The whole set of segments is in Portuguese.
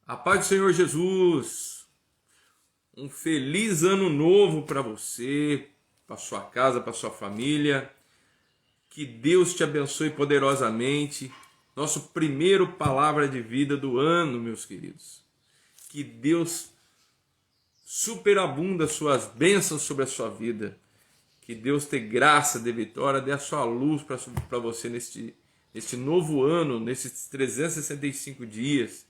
A paz do Senhor Jesus, um feliz ano novo para você, para sua casa, para sua família. Que Deus te abençoe poderosamente. Nosso primeiro palavra de vida do ano, meus queridos. Que Deus superabunda suas bênçãos sobre a sua vida. Que Deus dê graça, dê vitória, dê a sua luz para você neste novo ano, nesses 365 dias,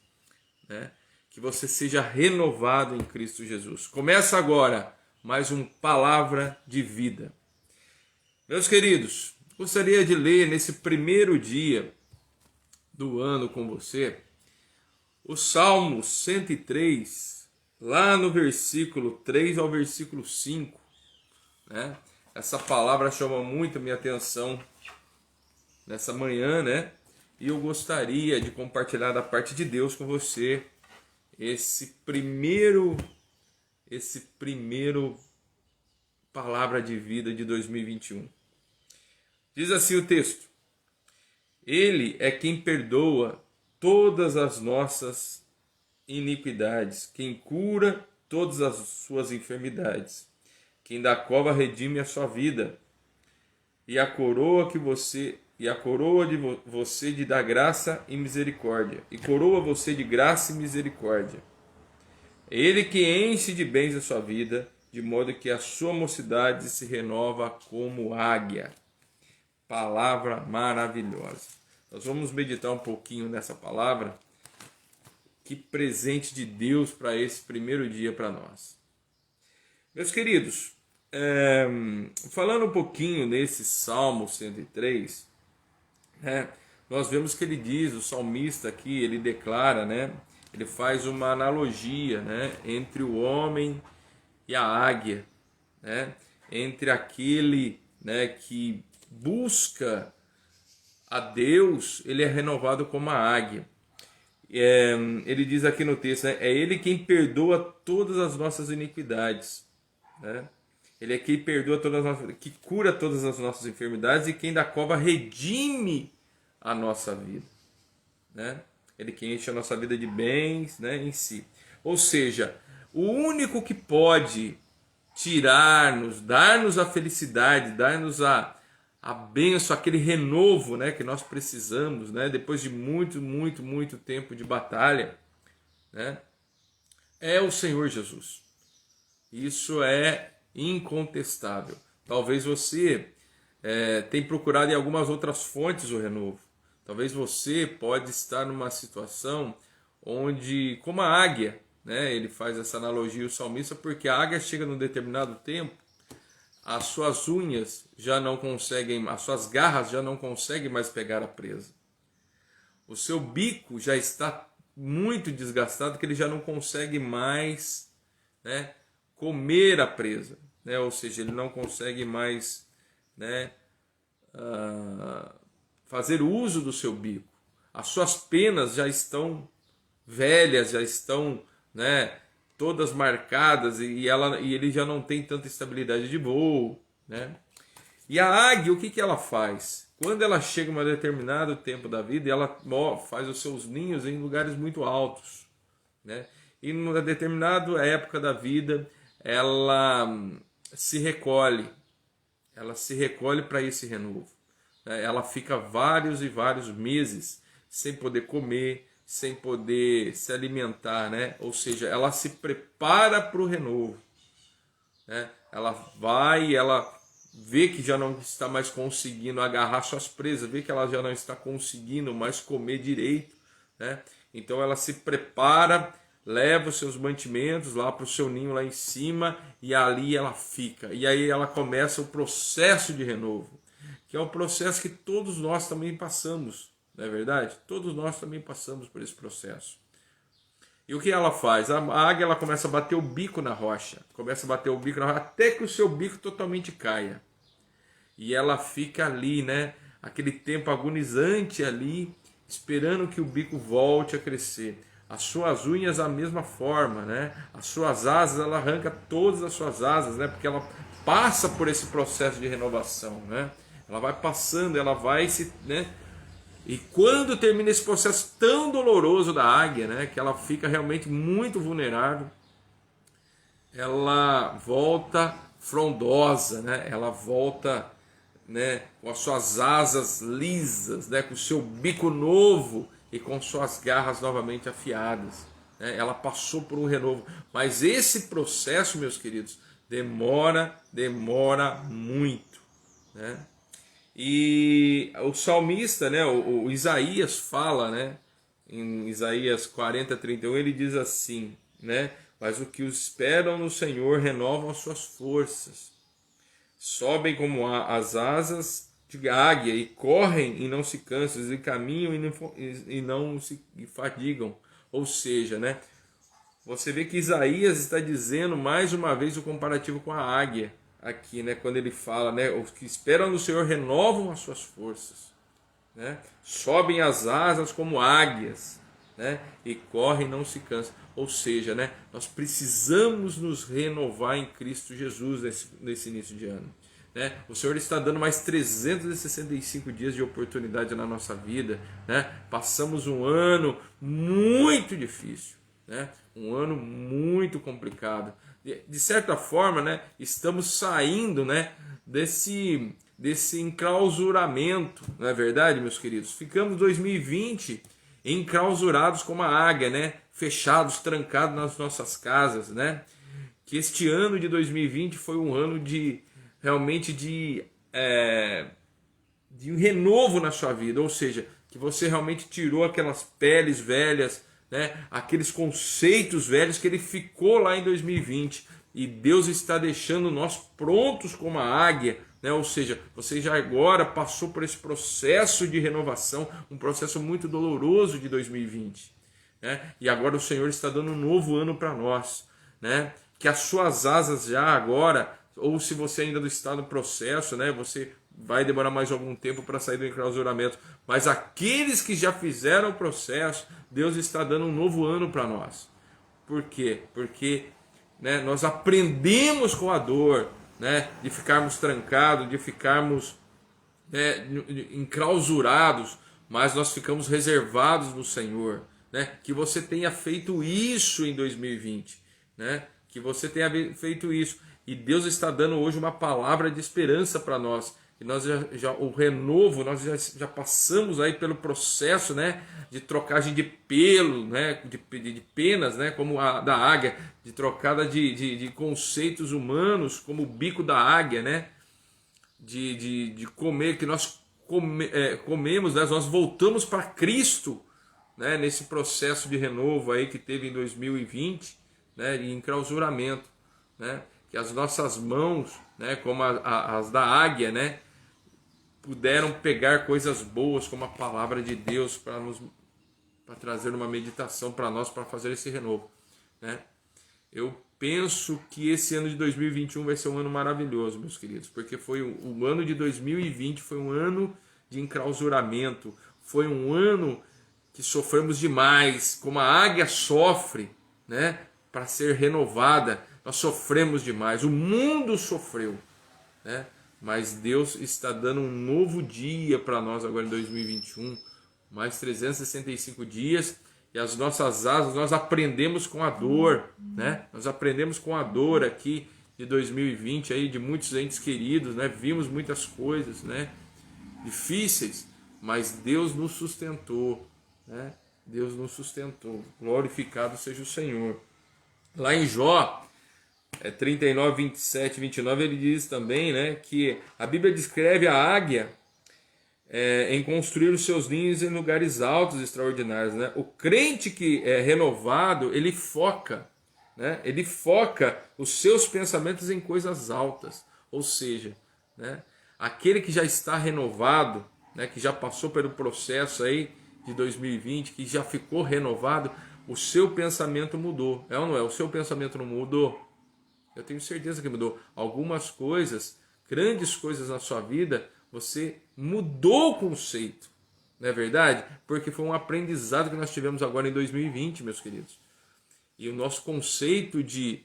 né? Que você seja renovado em Cristo Jesus. Começa agora mais um Palavra de Vida. Meus queridos, gostaria de ler nesse primeiro dia do ano com você o Salmo 103, lá no versículo 3 ao versículo 5, né? Essa palavra chama muito a minha atenção nessa manhã, né? E eu gostaria de compartilhar da parte de Deus com você esse primeiro palavra de vida de 2021. Diz assim o texto: Ele é quem perdoa todas as nossas iniquidades, quem cura todas as suas enfermidades, quem da cova redime a sua vida, e a coroa de você de dar graça e misericórdia, e coroa você de graça e misericórdia. É Ele que enche de bens a sua vida, de modo que a sua mocidade se renova como águia. Palavra maravilhosa. Nós vamos meditar um pouquinho nessa palavra. Que presente de Deus para esse primeiro dia para nós. Meus queridos, falando um pouquinho nesse Salmo 103, nós vemos que ele diz, o salmista aqui, ele declara, ele faz uma analogia, entre o homem e a águia, entre aquele, que busca a Deus, ele é renovado como a águia. Ele diz aqui no texto, é ele quem perdoa todas as nossas iniquidades, Ele é quem perdoa que cura todas as nossas enfermidades e quem da cova redime a nossa vida, Ele que enche a nossa vida de bens, em si. Ou seja, o único que pode tirar-nos, dar-nos a felicidade, dar-nos a bênção, aquele renovo, que nós precisamos, depois de muito tempo de batalha, é o Senhor Jesus. Isso é incontestável. Talvez você tenha procurado em algumas outras fontes o renovo. Talvez você pode estar numa situação onde, como a águia, ele faz essa analogia, o salmista, porque a águia chega num determinado tempo, as suas unhas já não conseguem, as suas garras já não conseguem mais pegar a presa. O seu bico já está muito desgastado, que ele já não consegue mais, comer a presa, ou seja, ele não consegue mais, fazer uso do seu bico. As suas penas já estão velhas, já estão, todas marcadas, e ele já não tem tanta estabilidade de voo, E a águia, o que ela faz? Quando ela chega a um determinado tempo da vida, ela faz os seus ninhos em lugares muito altos, E em uma determinada época da vida, ela se recolhe para esse renovo. Ela fica vários e vários meses sem poder comer, sem poder se alimentar, Ou seja, ela se prepara para o renovo, Ela vai, ela vê que já não está mais conseguindo agarrar suas presas, vê que ela já não está conseguindo mais comer direito, Então ela se prepara, leva os seus mantimentos lá para o seu ninho lá em cima, e ali ela fica. E aí ela começa o processo de renovo, que é um processo que todos nós também passamos, não é verdade? Todos nós também passamos por esse processo. E o que ela faz? A águia, ela começa a bater o bico na rocha, até que o seu bico totalmente caia. E ela fica ali, aquele tempo agonizante ali, esperando que o bico volte a crescer. As suas unhas da mesma forma, As suas asas, ela arranca todas as suas asas, Porque ela passa por esse processo de renovação, Ela vai passando, ela vai se, E quando termina esse processo tão doloroso da águia, né, que ela fica realmente muito vulnerável, ela volta frondosa, né? Ela volta, né, com as suas asas lisas, né, com o seu bico novo e com suas garras novamente afiadas, né? Ela passou por um renovo, mas esse processo, meus queridos, demora muito, né? E o salmista, né, o Isaías fala, né, em Isaías 40:31, ele diz assim, né, mas o que os esperam no Senhor renovam as suas forças, sobem como as asas de águia e correm e não se cansam, e caminham e não se fadigam. Ou seja, né, você vê que Isaías está dizendo mais uma vez o comparativo com a águia aqui, né, quando ele fala, né, os que esperam no Senhor renovam as suas forças, né, sobem as asas como águias, né, e correm e não se cansam. Ou seja, né, nós precisamos nos renovar em Cristo Jesus nesse início de ano, né? O Senhor está dando mais 365 dias de oportunidade na nossa vida, né? Passamos um ano muito difícil, né? Um ano muito complicado. De certa forma, né, estamos saindo, né, desse enclausuramento, não é verdade, meus queridos? Ficamos 2020 enclausurados como a águia, né, fechados, trancados nas nossas casas, né? Que este ano de 2020 foi um ano de realmente de um renovo na sua vida, ou seja, que você realmente tirou aquelas peles velhas, né, aqueles conceitos velhos que ele ficou lá em 2020, e Deus está deixando nós prontos como a águia, né? Ou seja, você já agora passou por esse processo de renovação, um processo muito doloroso de 2020, né? E agora o Senhor está dando um novo ano para nós, né? Que as suas asas já agora, ou se você ainda não está no processo, né, você vai demorar mais algum tempo para sair do enclausuramento, mas aqueles que já fizeram o processo, Deus está dando um novo ano para nós. Por quê? Porque, né, nós aprendemos com a dor, né, de ficarmos trancados, de ficarmos, né, enclausurados, mas nós ficamos reservados no Senhor, né? Que você tenha feito isso em 2020, né? Que você tenha feito isso. E Deus está dando hoje uma palavra de esperança para nós. E nós o renovo, nós já passamos aí pelo processo, né, de trocagem de pelo, né, de penas, né, como a da águia, de trocada de conceitos humanos, como o bico da águia, né, de comer, que nós comemos, né, nós voltamos para Cristo, né, nesse processo de renovo aí que teve em 2020, né, de enclausuramento, né, que as nossas mãos, né, como as da águia, né, puderam pegar coisas boas como a palavra de Deus para trazer uma meditação para nós, para fazer esse renovo, né? Eu penso que esse ano de 2021 vai ser um ano maravilhoso, meus queridos, porque foi o ano de 2020 foi um ano de enclausuramento, foi um ano que sofremos demais, como a águia sofre, né, para ser renovada. Nós sofremos demais, o mundo sofreu, né? Mas Deus está dando um novo dia para nós agora em 2021, mais 365 dias, e as nossas asas, nós aprendemos com a dor, né? Nós aprendemos com a dor aqui de 2020, aí, de muitos entes queridos, né? Vimos muitas coisas, né, difíceis, mas Deus nos sustentou, né? Deus nos sustentou. Glorificado seja o Senhor. Lá em Jó 39, 27, 29, ele diz também, né, que a Bíblia descreve a águia em construir os seus ninhos em lugares altos e extraordinários, né? O crente que é renovado, ele foca, né? Ele foca os seus pensamentos em coisas altas, ou seja, né, aquele que já está renovado, né, que já passou pelo processo aí de 2020, que já ficou renovado, o seu pensamento mudou, é ou não é? O seu pensamento não mudou? Eu tenho certeza que mudou. Algumas coisas, grandes coisas na sua vida, você mudou o conceito, não é verdade? Porque foi um aprendizado que nós tivemos agora em 2020, meus queridos. E o nosso conceito de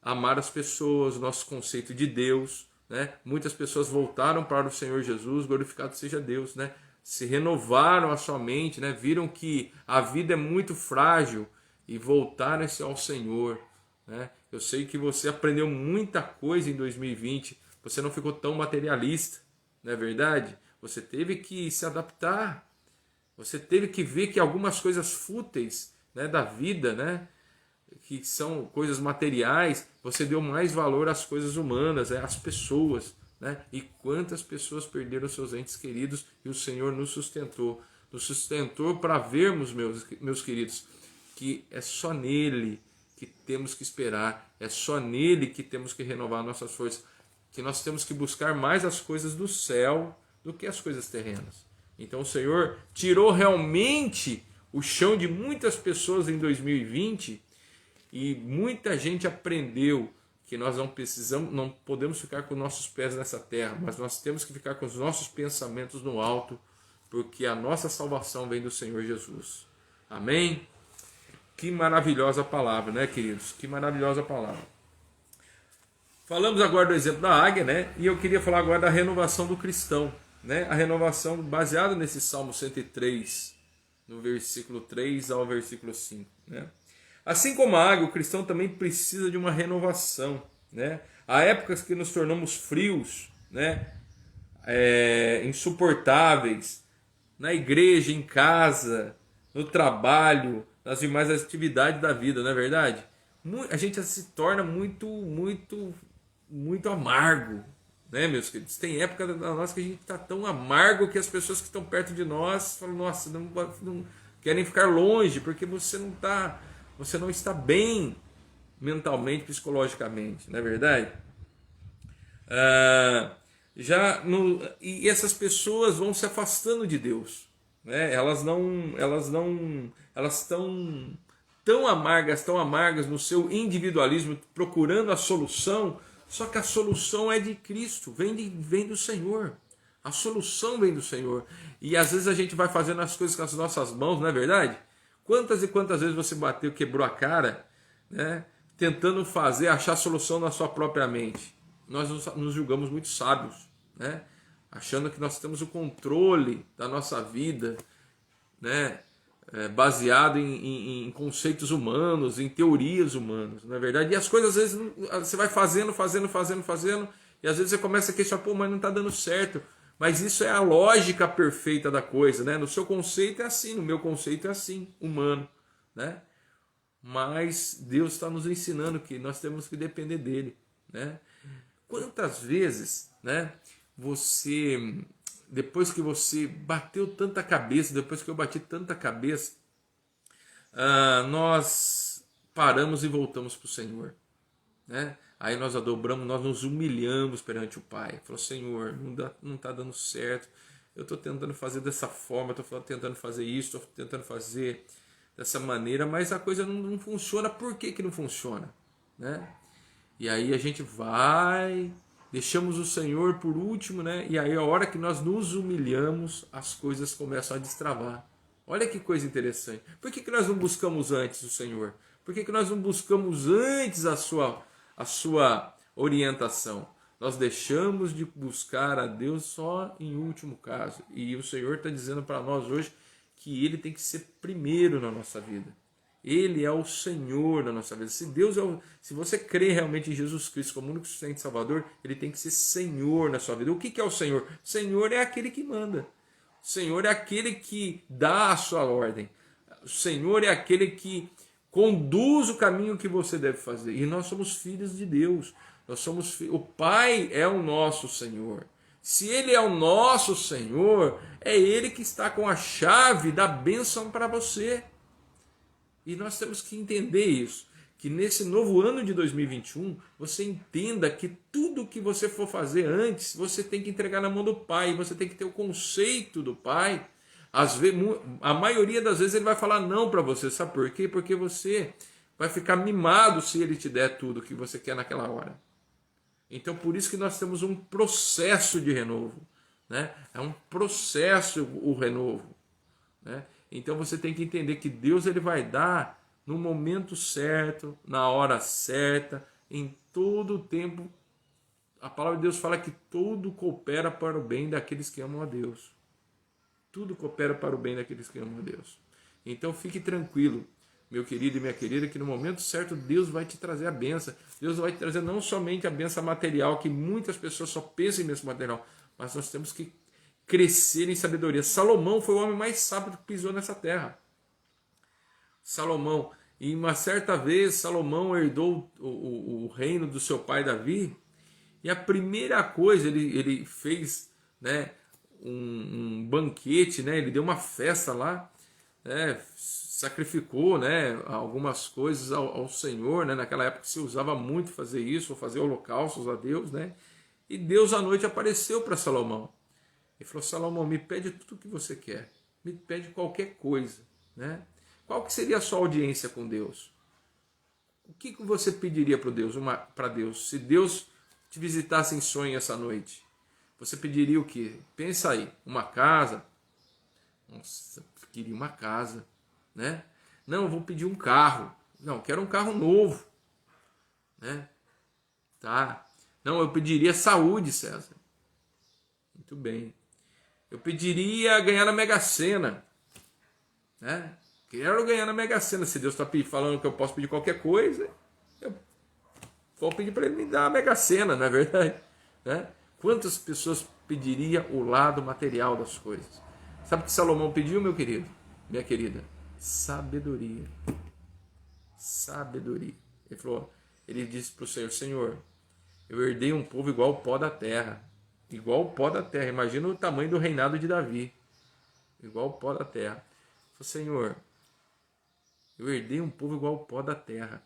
amar as pessoas, o nosso conceito de Deus, né? Muitas pessoas voltaram para o Senhor Jesus, glorificado seja Deus, né? se renovaram a sua mente, né? Viram que a vida é muito frágil e voltaram-se ao Senhor, né? Eu sei que você aprendeu muita coisa em 2020, você não ficou tão materialista, não é verdade? Você teve que se adaptar, você teve que ver que algumas coisas fúteis, né, da vida, né, que são coisas materiais, você deu mais valor às coisas humanas, às pessoas, né? E quantas pessoas perderam seus entes queridos e o Senhor nos sustentou para vermos, meus queridos, que é só nele que temos que esperar, é só nele que temos que renovar nossas forças, que nós temos que buscar mais as coisas do céu do que as coisas terrenas. Então o Senhor tirou realmente o chão de muitas pessoas em 2020 e muita gente aprendeu que nós não podemos ficar com nossos pés nessa terra, mas nós temos que ficar com os nossos pensamentos no alto, porque a nossa salvação vem do Senhor Jesus. Amém? Que maravilhosa palavra, né, queridos? Que maravilhosa palavra. Falamos agora do exemplo da águia, né? E eu queria falar agora da renovação do cristão, né? A renovação baseada nesse Salmo 103, no versículo 3 ao versículo 5, né? Assim como a água, o cristão também precisa de uma renovação, né? Há épocas que nos tornamos frios, né? Insuportáveis, na igreja, em casa, no trabalho, nas demais atividades da vida, não é verdade? A gente se torna muito amargo, né, meus queridos? Tem época da nossa que a gente está tão amargo que as pessoas que estão perto de nós falam, nossa, não querem ficar longe, porque você não está bem mentalmente, psicologicamente, não é verdade? E essas pessoas vão se afastando de Deus, né? Elas estão tão amargas no seu individualismo, procurando a solução, só que a solução é de Cristo, vem do Senhor. A solução vem do Senhor. E às vezes a gente vai fazendo as coisas com as nossas mãos, não é verdade? Quantas e quantas vezes você bateu, quebrou a cara, né, tentando achar solução na sua própria mente? Nós nos julgamos muito sábios, né, achando que nós temos o controle da nossa vida, né, baseado em conceitos humanos, em teorias humanas, não é verdade? E as coisas às vezes você vai fazendo, e às vezes você começa a questionar, mas não está dando certo. Mas isso é a lógica perfeita da coisa, né? No seu conceito é assim, no meu conceito é assim, humano, né? Mas Deus está nos ensinando que nós temos que depender dele, né? Quantas vezes, né, depois que você bateu tanta cabeça, depois que eu bati tanta cabeça, nós paramos e voltamos para o Senhor, né? Aí nós dobramos, nós nos humilhamos perante o Pai. Falou, Senhor, não está dando certo. Eu estou tentando fazer dessa forma, estou tentando fazer isso, estou tentando fazer dessa maneira, mas a coisa não funciona. Por que não funciona? Né? E aí a gente vai, deixamos o Senhor por último, né? E aí a hora que nós nos humilhamos, as coisas começam a destravar. Olha que coisa interessante. Por que nós não buscamos antes o Senhor? Por que nós não buscamos antes a sua orientação? Nós deixamos de buscar a Deus só em último caso. E o Senhor está dizendo para nós hoje que Ele tem que ser primeiro na nossa vida. Ele é o Senhor da nossa vida. Se você crê realmente em Jesus Cristo como único sustento e Salvador, Ele tem que ser Senhor na sua vida. O que é o Senhor? O Senhor é aquele que manda. O Senhor é aquele que dá a sua ordem. O Senhor é aquele que conduz o caminho que você deve fazer. E nós somos filhos de Deus. O Pai é o nosso Senhor. Se Ele é o nosso Senhor, é Ele que está com a chave da bênção para você. E nós temos que entender isso. Que nesse novo ano de 2021, você entenda que tudo que você for fazer antes, você tem que entregar na mão do Pai. Você tem que ter o conceito do Pai. A maioria das vezes ele vai falar não para você. Sabe por quê? Porque você vai ficar mimado se ele te der tudo que você quer naquela hora. Então por isso que nós temos um processo de renovo, né? É um processo o renovo, né? Então você tem que entender que Deus ele vai dar no momento certo, na hora certa, em todo o tempo. A palavra de Deus fala que tudo coopera para o bem daqueles que amam a Deus. tudo coopera para o bem daqueles que amam a Deus. Então fique tranquilo, meu querido e minha querida, que no momento certo Deus vai te trazer a bênção. Deus vai te trazer não somente a bênção material, que muitas pessoas só pensam em bênção material, mas nós temos que crescer em sabedoria. Salomão foi o homem mais sábio que pisou nessa terra. Salomão, e uma certa vez Salomão herdou o reino do seu pai Davi, e a primeira coisa ele fez, né, um banquete, né, ele deu uma festa lá, né, sacrificou, né, algumas coisas ao Senhor, né, naquela época se usava muito fazer isso, ou fazer holocaustos a Deus, né, e Deus à noite apareceu para Salomão e falou: Salomão, me pede tudo o que você quer, me pede qualquer coisa, né? Qual que seria a sua audiência com Deus? O que você pediria para Deus? Se Deus te visitasse em sonho essa noite, você pediria o quê? Pensa aí, uma casa? Nossa, eu queria uma casa, né? Não, eu vou pedir um carro. Não, quero um carro novo, né? Tá. Não, eu pediria saúde, César. Muito bem. Eu pediria ganhar na Mega Sena, né? Quero ganhar na Mega Sena. Se Deus está falando que eu posso pedir qualquer coisa, eu vou pedir para Ele me dar a Mega Sena, não é verdade? Né? Quantas pessoas pediria o lado material das coisas? Sabe o que Salomão pediu, meu querido? Minha querida? Sabedoria. Sabedoria. Ele disse para o Senhor: Senhor, eu herdei um povo igual ao pó da terra. Igual ao pó da terra. Imagina o tamanho do reinado de Davi. Igual ao pó da terra. Ele falou: Senhor, eu herdei um povo igual ao pó da terra.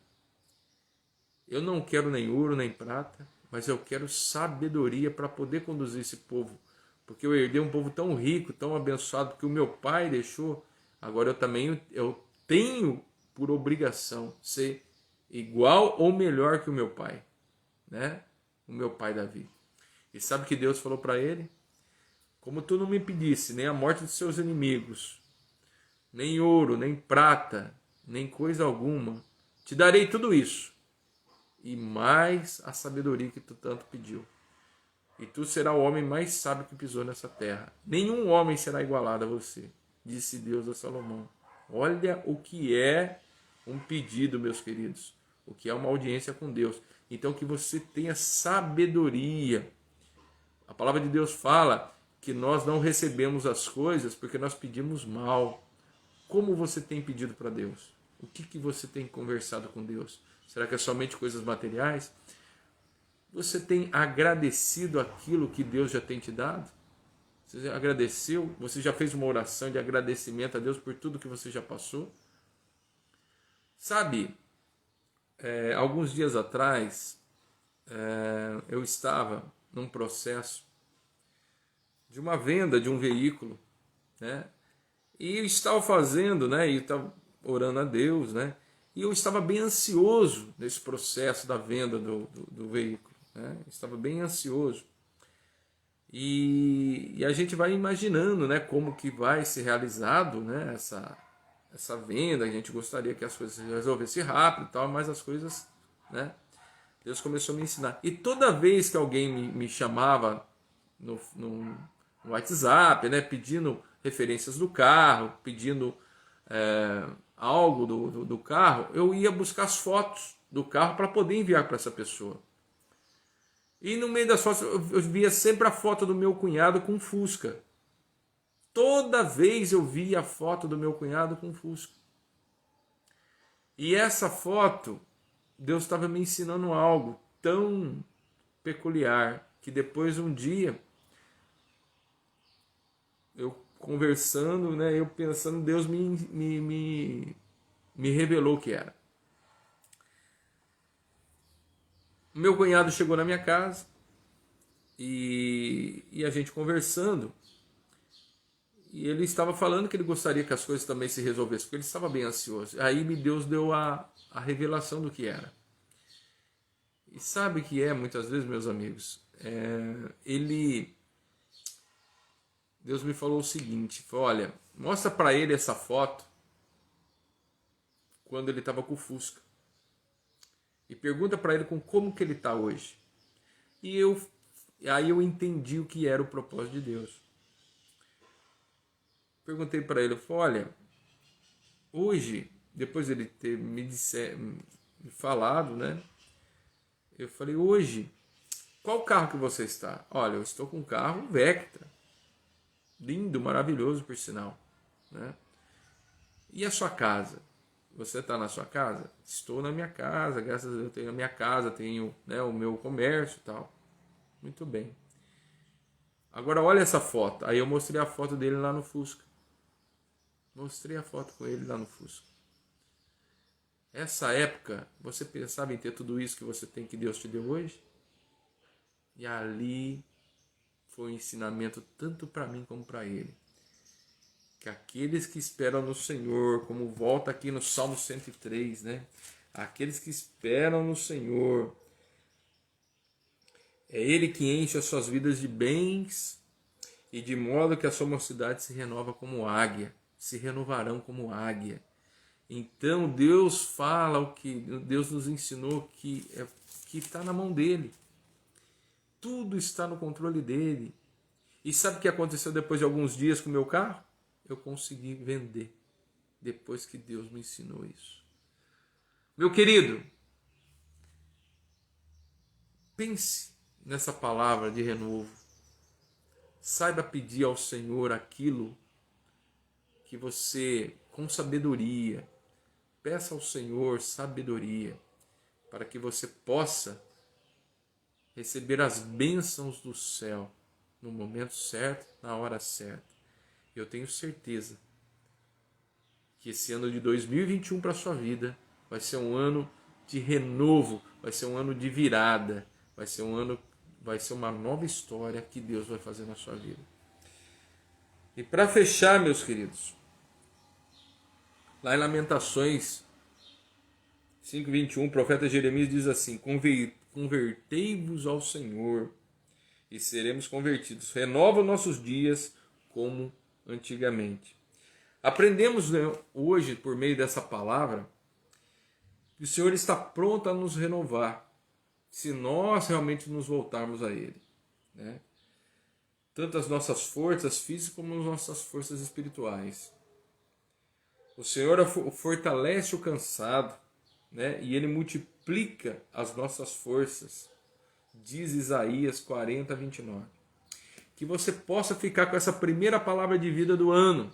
Eu não quero nem ouro nem prata, mas eu quero sabedoria para poder conduzir esse povo. Porque eu herdei um povo tão rico, tão abençoado, que o meu pai deixou. Agora eu tenho por obrigação ser igual ou melhor que o meu pai, né? O meu pai Davi. E sabe o que Deus falou para ele? Como tu não me pedisse nem a morte dos seus inimigos, nem ouro, nem prata, nem coisa alguma, te darei tudo isso, e mais a sabedoria que tu tanto pediu. E tu serás o homem mais sábio que pisou nessa terra. Nenhum homem será igualado a você, disse Deus a Salomão. Olha o que é um pedido, meus queridos. O que é uma audiência com Deus. Então que você tenha sabedoria. A palavra de Deus fala que nós não recebemos as coisas porque nós pedimos mal. Como você tem pedido para Deus? O que você tem conversado com Deus? Será que é somente coisas materiais? Você tem agradecido aquilo que Deus já tem te dado? Você já agradeceu? Você já fez uma oração de agradecimento a Deus por tudo que você já passou? Sabe, alguns dias atrás, eu estava num processo de uma venda de um veículo, né? E eu estava fazendo, né? E estava orando a Deus, né? E eu estava bem ansioso nesse processo da venda do veículo, né? Eu estava bem ansioso. E a gente vai imaginando, né, como que vai ser realizado, né, essa venda. A gente gostaria que as coisas se resolvessem rápido e tal, mas as coisas, né, Deus começou a me ensinar. E toda vez que alguém me chamava no WhatsApp, né, pedindo referências do carro, pedindo algo do carro, eu ia buscar as fotos do carro para poder enviar para essa pessoa. E no meio das fotos eu via sempre a foto do meu cunhado com Fusca. Toda vez eu via a foto do meu cunhado com Fusca. E essa foto, Deus estava me ensinando algo tão peculiar, que depois um dia, eu conversando, né, eu pensando, Deus me revelou o que era. Meu cunhado chegou na minha casa e a gente conversando, e ele estava falando que ele gostaria que as coisas também se resolvessem, porque ele estava bem ansioso. Aí Deus deu a revelação do que era. E sabe o que é, muitas vezes, meus amigos? Deus me falou o seguinte, falou: olha, mostra para ele essa foto quando ele estava com o Fusca. E pergunta para ele como que ele está hoje. Aí eu entendi o que era o propósito de Deus. perguntei para ele, eu falei, olha, hoje, depois dele ter me falado, né? Eu falei, hoje, qual carro que você está? Olha, eu estou com um carro Vectra. Lindo, maravilhoso, por sinal. Né? E a sua casa? Você está na sua casa? Estou na minha casa, graças a Deus eu tenho a minha casa, tenho, né, o meu comércio e tal. Muito bem. Agora olha essa foto. Aí eu mostrei a foto dele lá no Fusca. Mostrei a foto com ele lá no Fusca. Essa época, você pensava em ter tudo isso que você tem, que Deus te deu hoje? E ali foi um ensinamento tanto para mim como para ele. Que aqueles que esperam no Senhor, como volta aqui no Salmo 103, né? Aqueles que esperam no Senhor, é Ele que enche as suas vidas de bens, e de modo que a sua mocidade se renova como águia, se renovarão como águia. Então Deus fala o que Deus nos ensinou, que está na mão dele. Tudo está no controle dele. E sabe o que aconteceu depois de alguns dias com o meu carro? Eu consegui vender, depois que Deus me ensinou isso. Meu querido, pense nessa palavra de renovo. Saiba pedir ao Senhor aquilo que você, com sabedoria, peça ao Senhor sabedoria, para que você possa receber as bênçãos do céu no momento certo, na hora certa. Eu tenho certeza que esse ano de 2021 para a sua vida vai ser um ano de renovo, vai ser um ano de virada, vai ser uma nova história que Deus vai fazer na sua vida. E para fechar, meus queridos, lá em Lamentações 5:21, o profeta Jeremias diz assim: convertei-vos ao Senhor e seremos convertidos. Renova nossos dias como antigamente. Aprendemos, né, hoje, por meio dessa palavra, que o Senhor está pronto a nos renovar, se nós realmente nos voltarmos a Ele. Né? Tanto as nossas forças físicas como as nossas forças espirituais. O Senhor fortalece o cansado, né? E Ele multiplica as nossas forças, diz Isaías 40:29. Que você possa ficar com essa primeira palavra de vida do ano,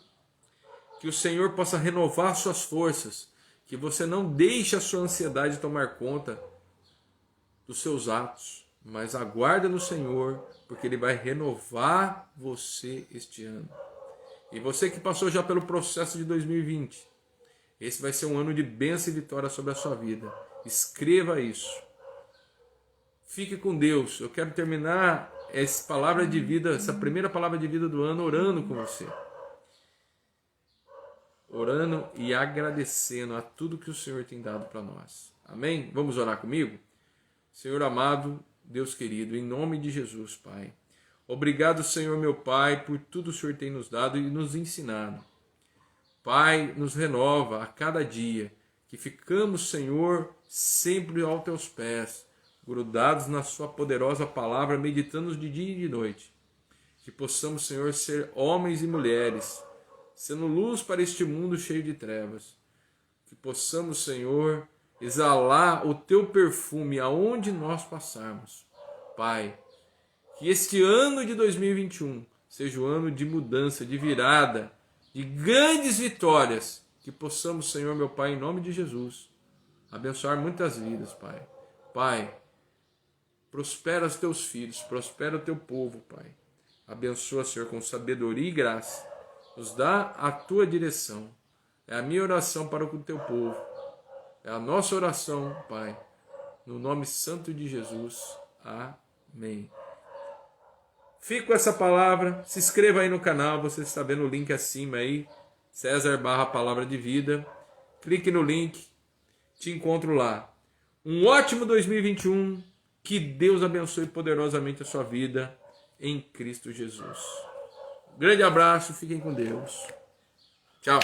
que o Senhor possa renovar suas forças, que você não deixe a sua ansiedade tomar conta dos seus atos, mas aguarda no Senhor, porque Ele vai renovar você este ano. E você que passou já pelo processo de 2020, esse vai ser um ano de bênção e vitória sobre a sua vida. Escreva isso. Fique com Deus. Eu quero terminar essa palavra de vida, essa primeira palavra de vida do ano, orando com você. Orando e agradecendo a tudo que o Senhor tem dado para nós. Amém? Vamos orar comigo? Senhor amado, Deus querido, em nome de Jesus, Pai. Obrigado, Senhor meu Pai, por tudo que o Senhor tem nos dado e nos ensinado. Pai, nos renova a cada dia, que ficamos, Senhor, sempre aos teus pés, grudados na sua poderosa palavra, meditando de dia e de noite. Que possamos, Senhor, ser homens e mulheres, sendo luz para este mundo cheio de trevas. Que possamos, Senhor, exalar o teu perfume aonde nós passarmos. Pai, que este ano de 2021 seja o ano de mudança, de virada, de grandes vitórias. Que possamos, Senhor, meu Pai, em nome de Jesus, abençoar muitas vidas, Pai. Pai, prospera os teus filhos, prospera o teu povo, Pai. Abençoa, Senhor, com sabedoria e graça. Nos dá a tua direção. É a minha oração para o teu povo. É a nossa oração, Pai. No nome santo de Jesus. Amém. Fico com essa palavra. Se inscreva aí no canal. Você está vendo o link acima aí. César/Palavra de Vida. Clique no link. Te encontro lá. Um ótimo 2021. Que Deus abençoe poderosamente a sua vida em Cristo Jesus. Grande abraço. Fiquem com Deus. Tchau.